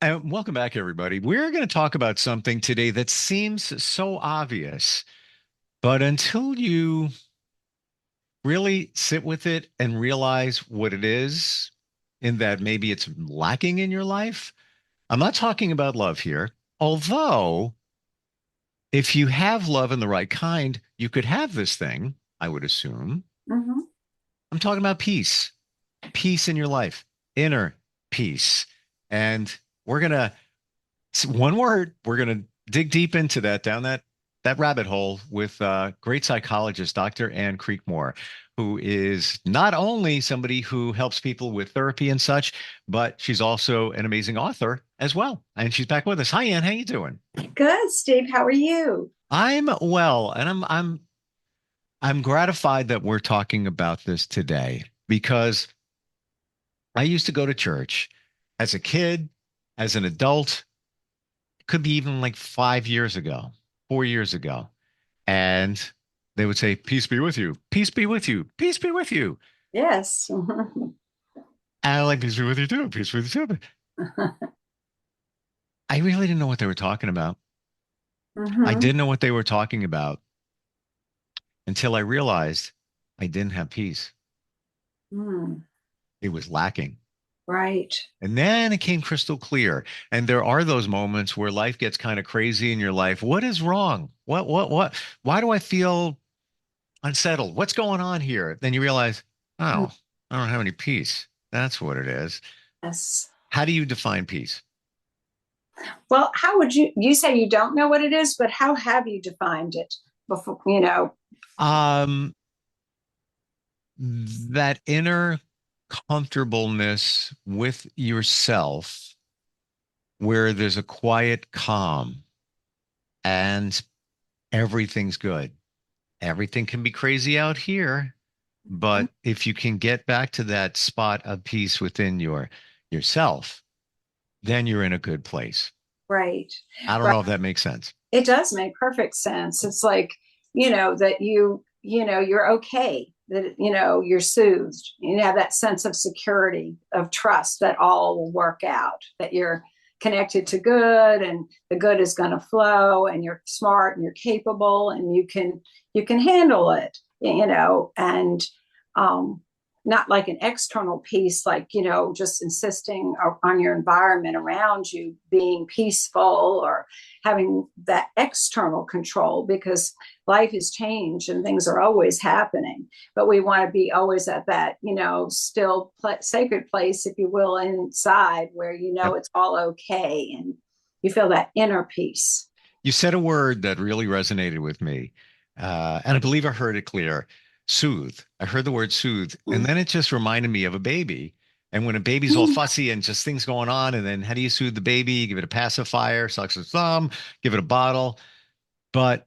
And welcome back, everybody. We're going to talk about something today that seems so obvious, but until you really sit with it and realize what it is, in that maybe it's lacking in your life, I'm not talking about love here. Although, if you have love in the right kind, you could have this thing, I would assume. Hmm. I'm talking about peace, peace in your life, inner peace. And we're going to it's one word. We're going to dig deep into that, down that rabbit hole with great psychologist Dr. Ann Creekmore, who is not only somebody who helps people with therapy and such, but she's also an amazing author as well. And she's back with us. Hi, Ann. How you doing? Good, Steve. How are you? I'm well, and I'm gratified that we're talking about this today because I used to go to church as a kid, as an adult, could be even like 5 years ago, 4 years ago. And they would say, Peace be with you, peace be with you, peace be with you. Yes. And I like, peace be with you too, peace be with you too. I really didn't know what they were talking about. I Hmm. didn't know what they were talking about until I realized I didn't have peace. Mm. It was lacking. Right. And then it came crystal clear. And there are those moments where life gets kind of crazy in your life. What is wrong? What? Why do I feel unsettled? What's going on here? Then you realize, oh, I don't have any peace. That's what it is. Yes. How do you define peace? Well, how would you say you don't know what it is, but how have you defined it before, Um, that inner comfortableness with yourself, where there's a quiet calm and everything's good. Everything can be crazy out here, but if you can get back to that spot of peace within yourself, then you're in a good place. right. I don't Right. know if that makes sense. It does make perfect sense. It's like, that you're okay, that, you're soothed. You have that sense of security, of trust that all will work out, that you're connected to good and the good is going to flow and you're smart and you're capable and you can handle it, and um, not like an external piece, like, just insisting on your environment around you being peaceful or having that external control, because life has changed and things are always happening, but we want to be always at that, still sacred place, if you will, inside where Yep. it's all okay and you feel that inner peace. You said a word that really resonated with me. And I believe I heard it clear. Soothe. I heard the word soothe. And then it just reminded me of a baby. And when a baby's all fussy and just things going on, and then how do you soothe the baby? Give it a pacifier, sucks its thumb, give it a bottle. But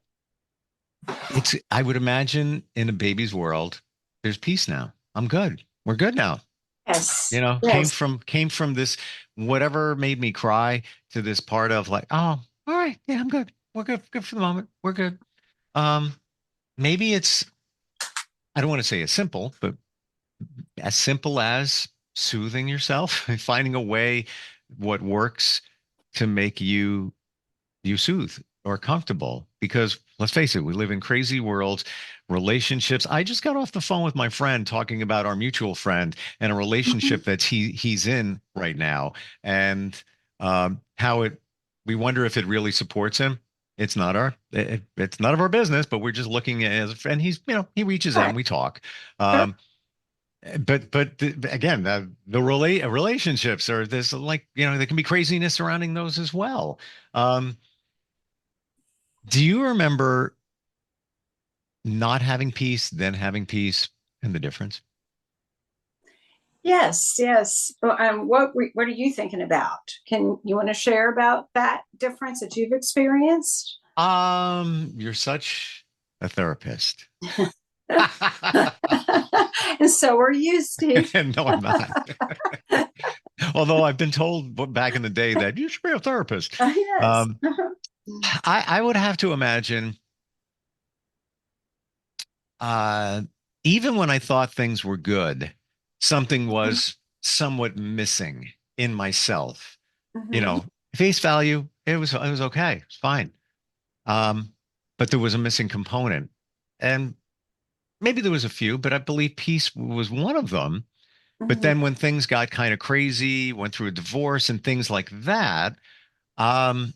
I would imagine in a baby's world, there's peace now. I'm good. We're good now. Yes, Came yes. from this, whatever made me cry, to this part of like, oh, all right, yeah, I'm good. We're good for the moment. We're good. Um, maybe it's, I don't want to say as simple, but as simple as soothing yourself and finding a way what works to make you soothe or comfortable. Because let's face it, we live in crazy worlds, relationships. I just got off the phone with my friend talking about our mutual friend and a relationship that he's in right now, and how it. We wonder if it really supports him. It's none of our business, but we're just looking at it as a friend. He's, he reaches out Right. and we talk. Sure. Um, again, the relationships are this, like, there can be craziness surrounding those as well. Um, do you remember not having peace, then having peace, and the difference? Yes, yes. Well, what are you thinking about? Can you want to share about that difference that you've experienced? You're such a therapist. And so are you, Steve. No, I'm not. Although I've been told back in the day that you should be a therapist. Yes. Um, I would have to imagine, uh, even when I thought things were good, something was somewhat missing in myself. You Hmm. know, face value, it was okay. It's fine. Um, but there was a missing component. And maybe there was a few, but I believe peace was one of them. But Hmm. then when things got kind of crazy, went through a divorce and things like that, um,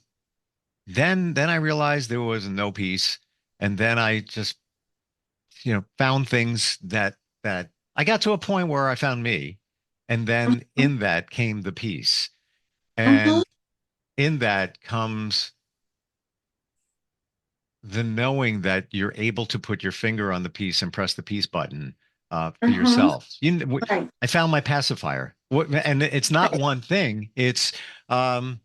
then I realized there was no peace. And then I just, found things that I got to a point where I found me. And then in that came the peace. Hmm. And in that comes the knowing that you're able to put your finger on the piece and press the peace button for Hmm. yourself. Right. I found my pacifier. And it's not Right. one thing. Um,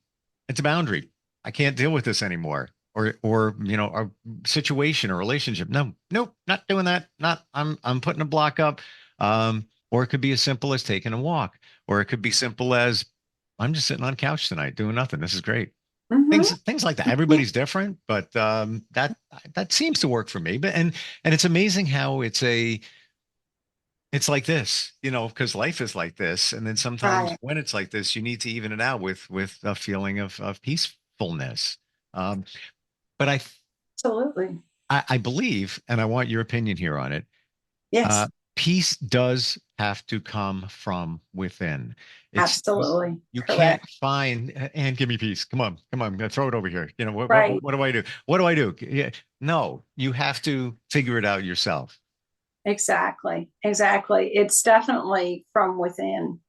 it's a boundary. I can't deal with this anymore. Or a situation or relationship. No, nope, not doing that. Not I'm putting a block up. Or it could be as simple as taking a walk, or it could be simple as I'm just sitting on the couch tonight doing nothing. This is great. Hmm. Things like that. Everybody's different, but that seems to work for me. And it's amazing how it's like this, because life is like this. And then sometimes Right. when it's like this, you need to even it out with a feeling of peacefulness. Um, but Absolutely. I believe, and I want your opinion here on it. Uh, Yes. Peace does have to come from within. It's Absolutely. you can't Correct. find and give me peace. Come on, I'm gonna throw it over here. Right. What do I do? What do I do? Yeah, no, you have to figure it out yourself. Exactly. Exactly. It's definitely from within.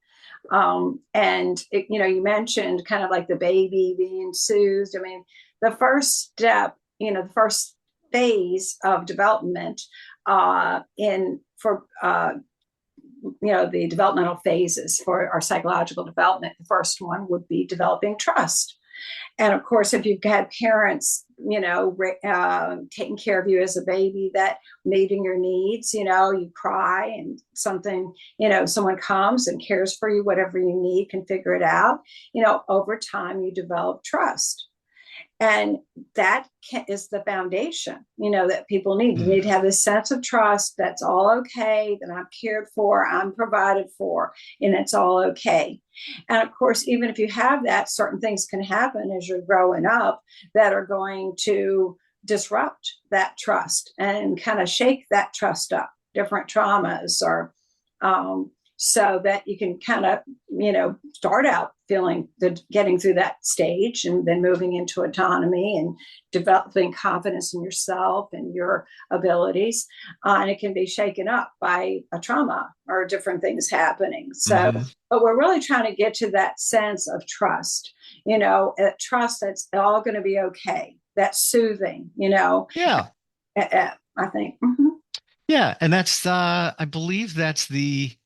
And you mentioned kind of like the baby being soothed. I mean, the first step, the first phase of development in for the developmental phases for our psychological development. The first one would be developing trust. And of course, if you've had parents, taking care of you as a baby, that meeting your needs, you cry and something, someone comes and cares for you, whatever you need, can figure it out. Over time, you develop trust. And that is the foundation, that people need. You need to Hmm. have this sense of trust that's all okay, that I'm cared for, I'm provided for, and it's all okay. And of course, even if you have that, certain things can happen as you're growing up that are going to disrupt that trust and kind of shake that trust up, different traumas or so that you can kind of start out feeling the getting through that stage and then moving into autonomy and developing confidence in yourself and your abilities, and it can be shaken up by a trauma or different things happening. So Hmm. but we're really trying to get to that sense of trust, trust that's all going to be okay, that's soothing, Yeah, I think. Mm-hmm. yeah, and that's I believe that's the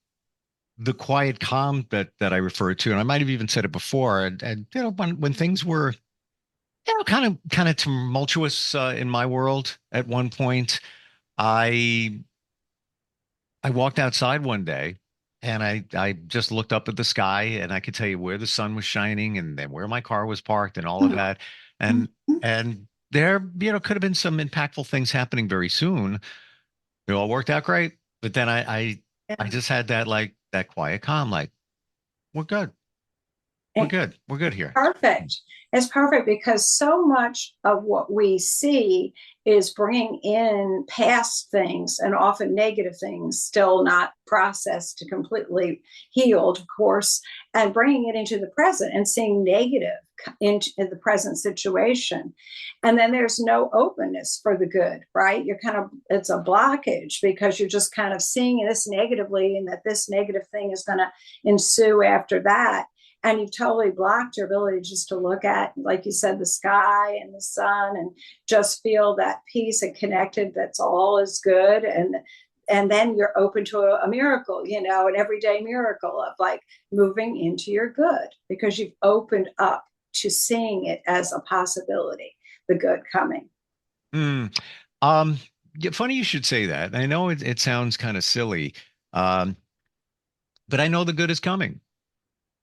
quiet calm that I referred to, and I might have even said it before. And when things were kind of tumultuous in my world at one point, I I walked outside one day and I just looked up at the sky and I could tell you where the sun was shining and then where my car was parked and all of that. And and there, could have been some impactful things happening very soon. It all worked out great. But then I just had that quiet calm, like, we're good. We're Yeah. good. We're good here. Perfect. It's perfect because so much of what we see is bringing in past things and often negative things, still not processed to completely healed, of course, and bringing it into the present and seeing negative in the present situation. And then there's no openness for the good, right? It's a blockage because you're just kind of seeing this negatively and that this negative thing is going to ensue after that, and you've totally blocked your ability just to look at, like you said, the sky and the sun and just feel that peace and connected, that's all is good. And then you're open to a miracle, an everyday miracle of like moving into your good because you've opened up to seeing it as a possibility, the good coming. Mm. Um, yeah, funny you should say that. I know it sounds kind of silly, um, but I know the good is coming.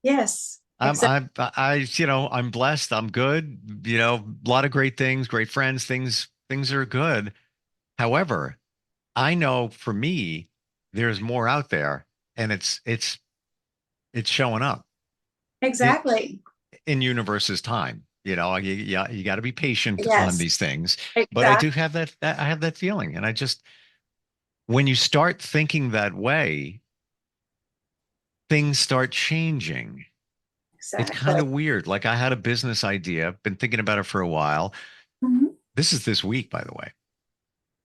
Yes, I'm, exactly. I'm blessed. I'm good. A lot of great things, great friends, things are good. However, I know for me, there's more out there and it's showing up. It, Exactly. in universe's time. You got to be patient on Yes, these things. But I exactly. do have that I have that feeling. And I just, when you start thinking that way, things start changing. It's kind Exactly. of weird. Like I had a business idea, been thinking about it for a while. Mhm. This is this week, by the way.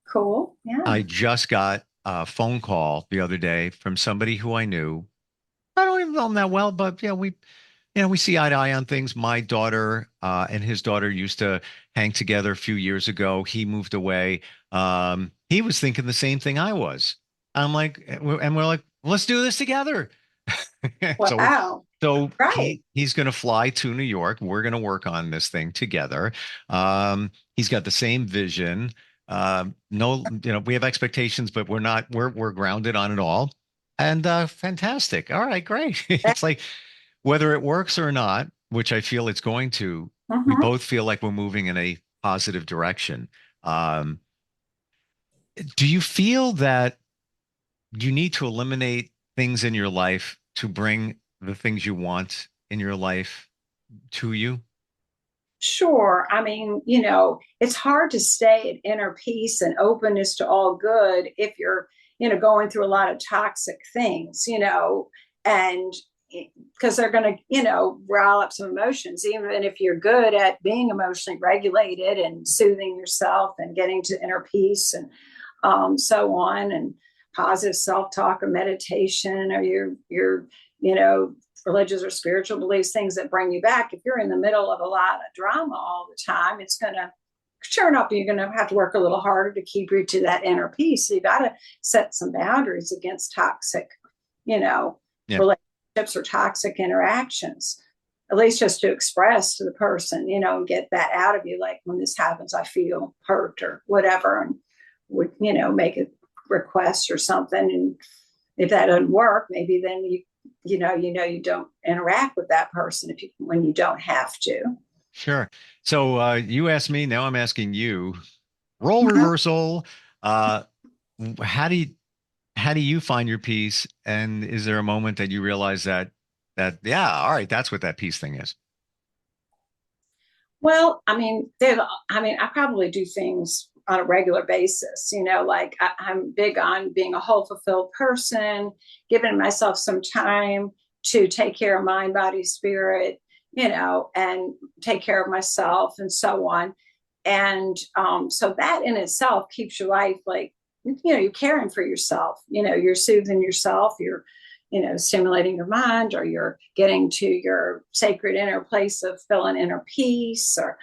Cool. I Yeah. just got a phone call the other day from somebody who I knew. I don't even know him that well, but yeah, we see eye to eye on things. My daughter and his daughter used to hang together a few years ago. He moved away. He was thinking the same thing I was. I'm like, and we're like, let's do this together. So, Wow. so Right. he's going to fly to New York. We're going to work on this thing together. He's got the same vision. No, we have expectations, but we're not. We're grounded on it all. And fantastic. All right, great. That, It's like whether it works or not, which I feel it's going to. We mhm. both feel like we're moving in a positive direction. Um, do you feel that you need to eliminate things in your life to bring the things you want in your life to you? Sure. I mean, it's hard to stay at inner peace and openness to all good if you're, going through a lot of toxic things, and because they're going to, rile up some emotions, even if you're good at being emotionally regulated and soothing yourself and getting to inner peace and so on, and positive self-talk or meditation or your you know religious or spiritual beliefs, things that bring you back. If you're in the middle of a lot of drama all the time, it's going to sure enough, you're going to have to work a little harder to keep you to that inner peace. So you got to set some boundaries against toxic, you know, Yeah, relationships or toxic interactions, at least just to express to the person, and get that out of you. Like when this happens, I feel hurt or whatever, and would, make a request or something. And if that doesn't work, maybe then you don't interact with that person when you don't have to. sure. So you asked me, now I'm asking you. Role Mhm. reversal. Uh, how do you find your peace? And is there a moment that you realize that yeah, all right, that's what that peace thing is? Well, I probably do things on a regular basis. Like I'm big on being a whole fulfilled person, giving myself some time to take care of mind, body, spirit, and take care of myself and so on. And so that in itself keeps your life like, you're caring for yourself, you're soothing yourself, you're stimulating your mind, or you're getting to your sacred inner place of feeling inner peace, or,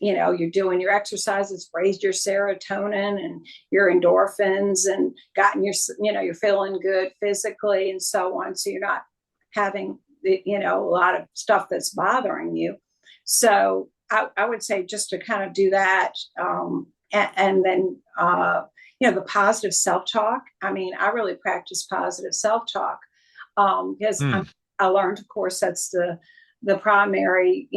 you're doing your exercises, raised your serotonin and your endorphins and gotten you're feeling good physically and so on. So you're not having a lot of stuff that's bothering you. So I would say just to kind of do that. And then, the positive self-talk. I mean, I really practice positive self-talk, because Hmm. I learned, of course, that's the primary,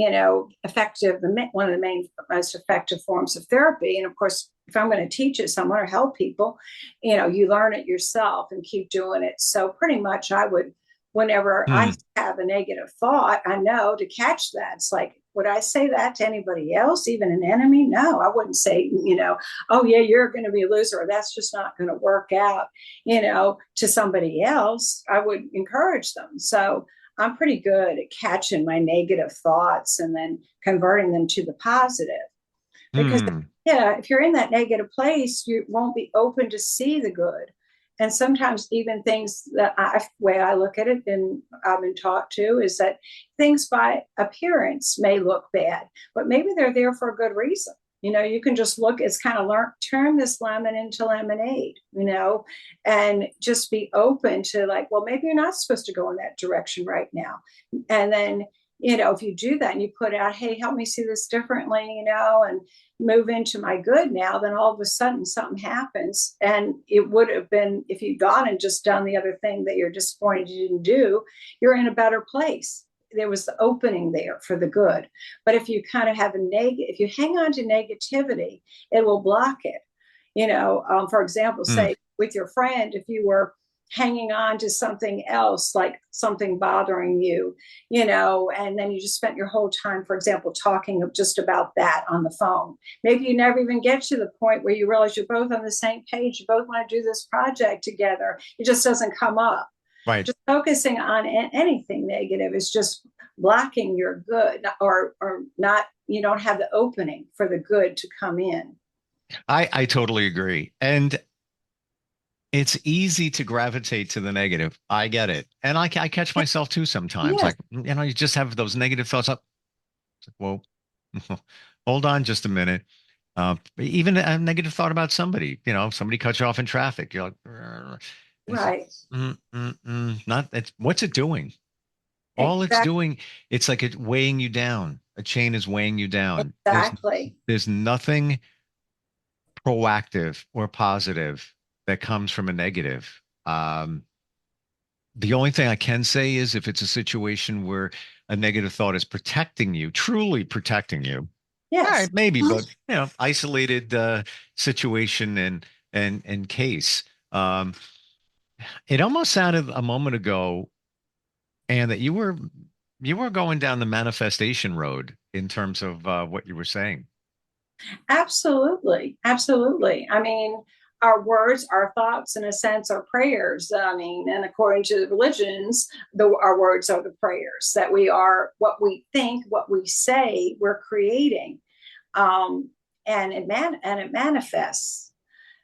effective, one of the main most effective forms of therapy. And of course, if I'm going to teach it someone or help people, you learn it yourself and keep doing it. So pretty much I would, whenever Hmm. I have a negative thought, I know to catch that. It's like, would I say that to anybody else, even an enemy? No, I wouldn't say, oh yeah, you're going to be a loser, or that's just not going to work out, to somebody else. I would encourage them. So I'm pretty good at catching my negative thoughts and then converting them to the positive. Because Hmm. yeah, if you're in that negative place, you won't be open to see the good. And sometimes even things that way I look at it, and I've been taught to, is that things by appearance may look bad, but maybe they're there for a good reason. You can just look, it's kind of turn this lemon into lemonade, and just be open to like, well, maybe you're not supposed to go in that direction right now. And then, if you do that and you put out, hey, help me see this differently, and move into my good now, then all of a sudden something happens. And it would have been, if you'd gone and just done the other thing that you're disappointed you didn't do, you're in a better place. There was the opening there for the good. But if you kind of have if you hang on to negativity, it will block it. For example, Hmm. say with your friend, if you were hanging on to something else, like something bothering you, and then you just spent your whole time, for example, talking just about that on the phone. Maybe you never even get to the point where you realize you're both on the same page. You both want to do this project together. It just doesn't come up. Right. Just focusing on anything negative is just blocking your good, or not. You don't have the opening for the good to come in. I totally agree. And it's easy to gravitate to the negative. I get it. And I catch myself too sometimes. Yes, Like, you just have those negative thoughts up. Whoa, hold on just a minute. Even a negative thought about somebody, somebody cuts you off in traffic. You're like, "Rrr." It's like, right. not, it's, what's it doing? All it's Exactly. doing, it's like it's weighing you down. A chain is weighing you down. Exactly. There's nothing proactive or positive that comes from a negative. The only thing I can say is if it's a situation where a negative thought is protecting you, truly protecting you, all Yes. right, maybe, but isolated situation and case. Um, it almost sounded a moment ago, and that you were going down the manifestation road in terms of what you were saying. Absolutely. Absolutely. I mean, our words, our thoughts, in a sense, are prayers. I mean, and according to the religions, our words are the prayers that we are what we think, what we say, we're creating. Um, and it manifests.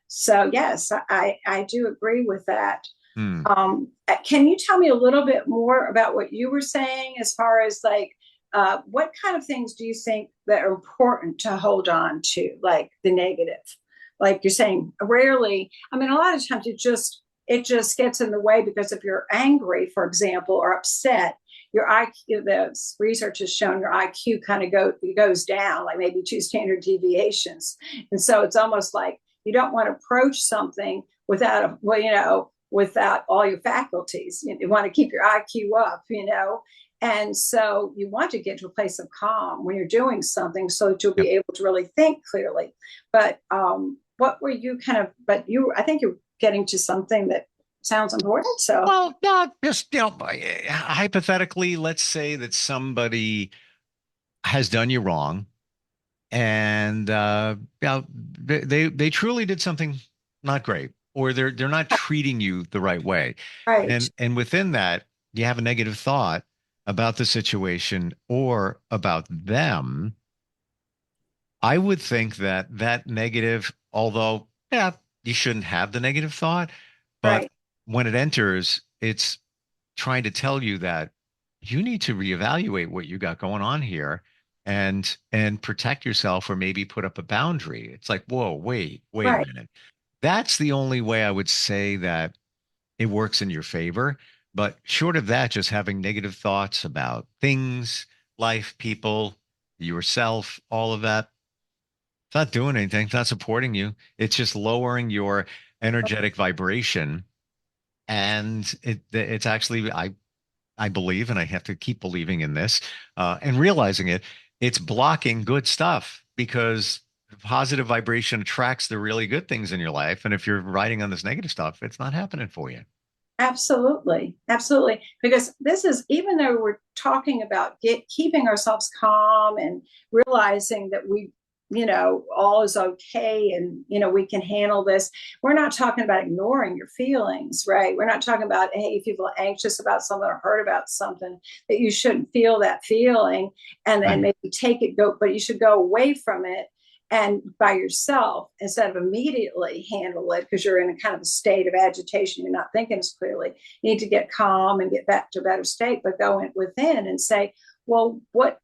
So yes, I do agree with that. Hmm. Can you tell me a little bit more about what you were saying as far as like what kind of things do you think that are important to hold on to, like the negative? Like you're saying, rarely. I mean, a lot of times it just gets in the way because if you're angry, for example, or upset, your IQ, the research has shown your IQ kind of goes down, like maybe 2 standard deviations, and so it's almost like you don't want to approach something without without all your faculties. You want to keep your IQ up. And so you want to get to a place of calm when you're doing something so that you'll Yep. be able to really think clearly. But what were you kind of, but I think you're getting to something that sounds important. So, Well, no, just hypothetically, let's say that somebody has done you wrong, and they truly did something not great, or they're not treating you the right way, right, and within that, you have a negative thought about the situation or about them. I would think that that negative, although, yeah, you shouldn't have the negative thought, but right, when it enters, it's trying to tell you that you need to reevaluate what you got going on here and protect yourself or maybe put up a boundary. It's like, whoa, wait a right. minute. That's the only way I would say that it works in your favor. But short of that, just having negative thoughts about things, life, people, yourself, all of that, it's not doing anything. It's not supporting you. It's just lowering your energetic vibration. And it's actually, I believe, and I have to keep believing in this and realizing it, it's blocking good stuff because positive vibration attracts the really good things in your life. And if you're riding on this negative stuff, it's not happening for you. Absolutely, absolutely. Because this is, even though we're talking about keeping ourselves calm and realizing that all is okay, and we can handle this. We're not talking about ignoring your feelings, right? We're not talking about, hey, if you feel anxious about something or hurt about something, that you shouldn't feel that feeling and then Right. maybe but you should go away from it and by yourself instead of immediately handle it because you're in a kind of a state of agitation. You're not thinking as clearly. You need to get calm and get back to a better state, but go within and say, well, what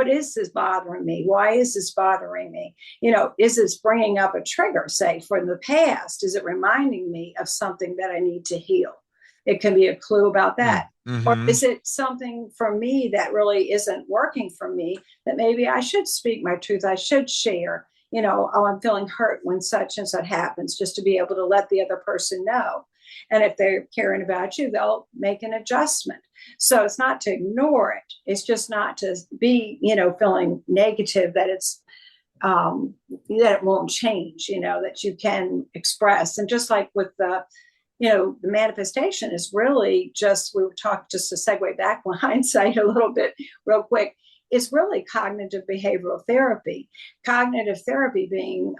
is this bothering me? Why is this bothering me? Is this bringing up a trigger, say, from the past? Is it reminding me of something that I need to heal? It can be a clue about that. Or Mm-hmm. is it something for me that really isn't working for me, that maybe I should speak my truth? I should share, oh, I'm feeling hurt when such and such happens, just to be able to let the other person know. And if they're caring about you, they'll make an adjustment. So it's not to ignore it. It's just not to be, feeling negative that that it won't change, that you can express. And just like with the the manifestation is really just, we were talking, just to segue back with hindsight a little bit real quick, is really cognitive behavioral therapy. Cognitive therapy being,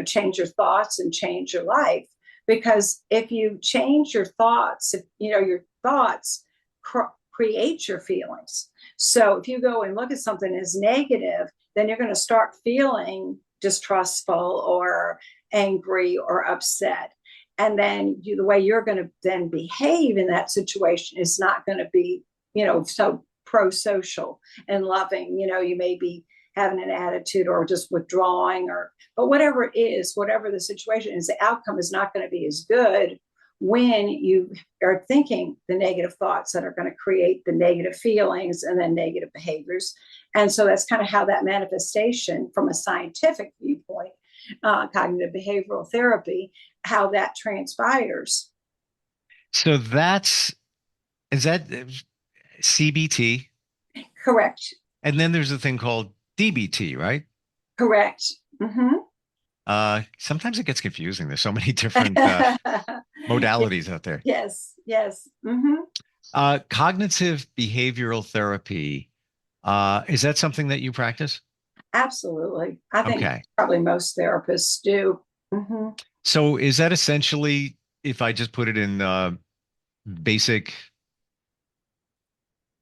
change your thoughts and change your life. Because if you change your thoughts, if, your thoughts create your feelings. So if you go and look at something as negative, then you're going to start feeling distrustful or angry or upset. And then the way you're going to then behave in that situation is not going to be, so pro-social and loving. You may be having an attitude or just withdrawing, but whatever it is, whatever the situation is, the outcome is not going to be as good when you are thinking the negative thoughts that are going to create the negative feelings and then negative behaviors. And so that's kind of how that manifestation from a scientific viewpoint, cognitive behavioral therapy, how that transpires. So is that CBT? Correct. And then there's a thing called DBT, right? Correct. Mm-hmm. Sometimes it gets confusing. There's so many different modalities out there. Yes, yes. Mm-hmm. Cognitive behavioral therapy. Is that something that you practice? Absolutely. I think Okay. probably most therapists do. Mm-hmm. So is that essentially, if I just put it in basic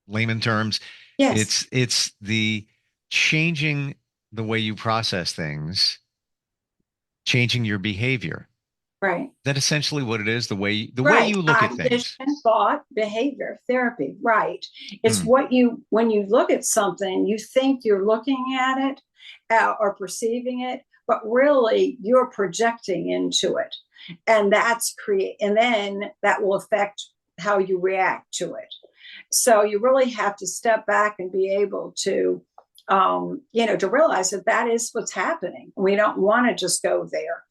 layman terms, Yes, it's the changing the way you process things, changing your behavior. right. That essentially what it is, the way Right. you look at Cognition, things. thought, behavior, therapy. Right. It's Hmm. when you look at something, you think you're looking at it or perceiving it, but really you're projecting into it. And and then that will affect how you react to it. So you really have to step back and be able to, to realize that that is what's happening. We don't want to just go there.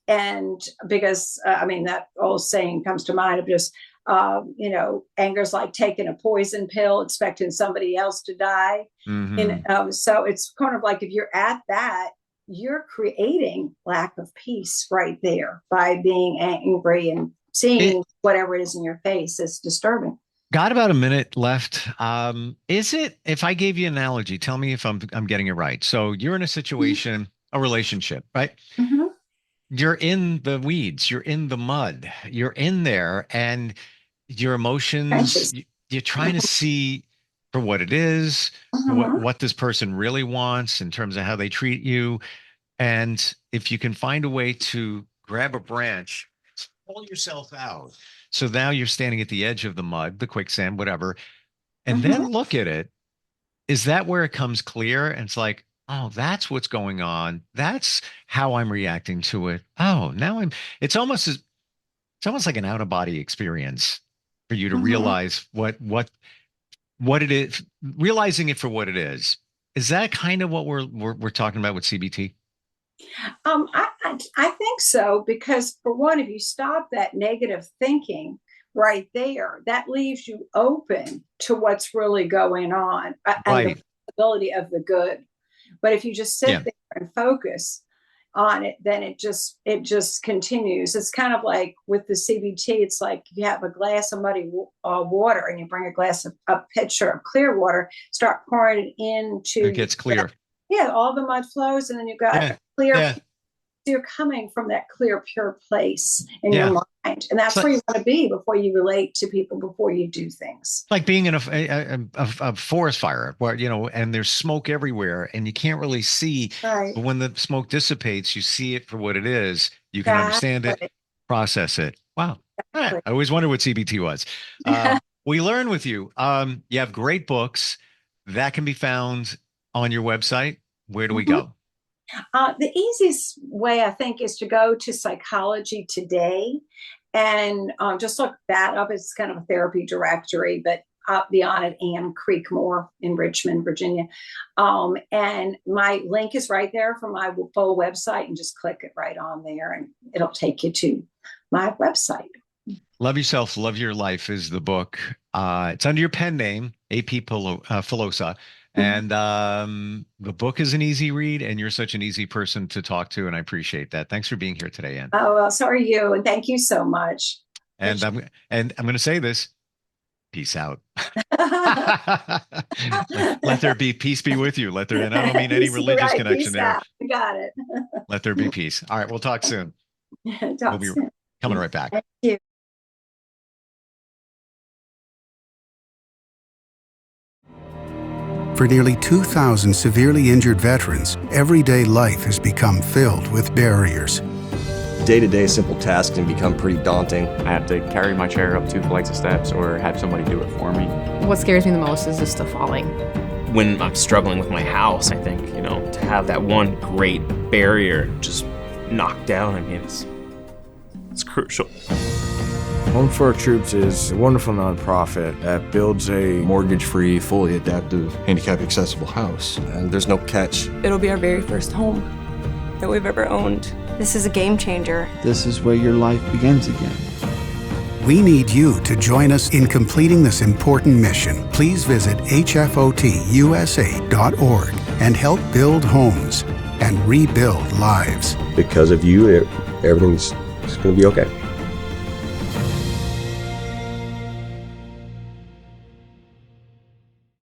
And because that old saying comes to mind of just anger is like taking a poison pill expecting somebody else to die. And Hmm. so it's kind of like, if you're at that, you're creating lack of peace right there by being angry and It seeing whatever it is in your face. It's disturbing. got about a minute left. Is it, if I gave you an analogy, tell me if I'm getting it right. So you're in a situation, a relationship, right? Mm-hmm. You're in the weeds, you're in the mud, you're in there, and your emotions, Trenches. you're trying to see for what it is, Mm-hmm. what this person really wants in terms of how they treat you. And if you can find a way to grab a branch, pull yourself out. So now you're standing at the edge of the mud, the quicksand, whatever, and Mm-hmm. then look at it. Is that where it comes clear? And it's like, oh, that's what's going on. That's how I'm reacting to it. Oh, now it's almost as, it's almost like an out of body experience for you to Mm-hmm. realize what it is, realizing it for what it is. Is that kind of what we're talking about with CBT? I think so, because for one, if you stop that negative thinking right there, that leaves you open to what's really going on, and the Right. possibility of the good. But if you just sit Yeah. there and focus on it, then it just continues. It's kind of like with the CBT. It's like you have a glass of muddy water, and you bring a pitcher of clear water, start pouring it It into gets that. clear. Yeah, all the mud flows, and then you've got Yeah. a clear, Yeah. you're coming from that clear, pure place in your Yeah. mind. And It's that's like, where you want to be before you relate to people, before you do things. like being in a forest fire where, and there's smoke everywhere and you can't really see. Right. But when the smoke dissipates, you see it for what it is. You can understand it, Exactly. process it. Wow. I Exactly. always wondered what CBT was. We learn with you. You have great books that can be found on your website. Where do we Mhm. go? The easiest way, I think, is to go to Psychology Today and just look that up. It's kind of a therapy directory, but I'll be on it, and Creekmore in Richmond, Virginia. And my link is right there for my full website, and just click it right on there, and it'll take you to my website. Love Yourself, Love Your Life is the book. It's under your pen name, AP Filosa. And the book is an easy read, and you're such an easy person to talk to, and I appreciate that. Thanks for being here today, Ann. Oh, well, so are you. And thank you so much. And I'm going to say this. Peace out. Let there be peace be with you. Let there, and I don't mean any religious right, connection there. Out. Got it. Let there be peace. All right, we'll talk soon. Talk We'll be soon. coming right back. Thank you. For nearly 2,000 severely injured veterans, everyday life has become filled with barriers. Day-to-day simple tasks can become pretty daunting. I have to carry my chair up 2 flights of steps or have somebody do it for me. What scares me the most is just the falling. When I'm struggling with my house, I think, to have that one great barrier just knocked down, I mean, it's crucial. Home for Our Troops is a wonderful nonprofit that builds a mortgage-free, fully adaptive, handicap-accessible house. And there's no catch. It'll be our very first home that we've ever owned. This is a game changer. This is where your life begins again. We need you to join us in completing this important mission. Please visit hfotusa.org and help build homes and rebuild lives. Because of you, everything's going to be okay.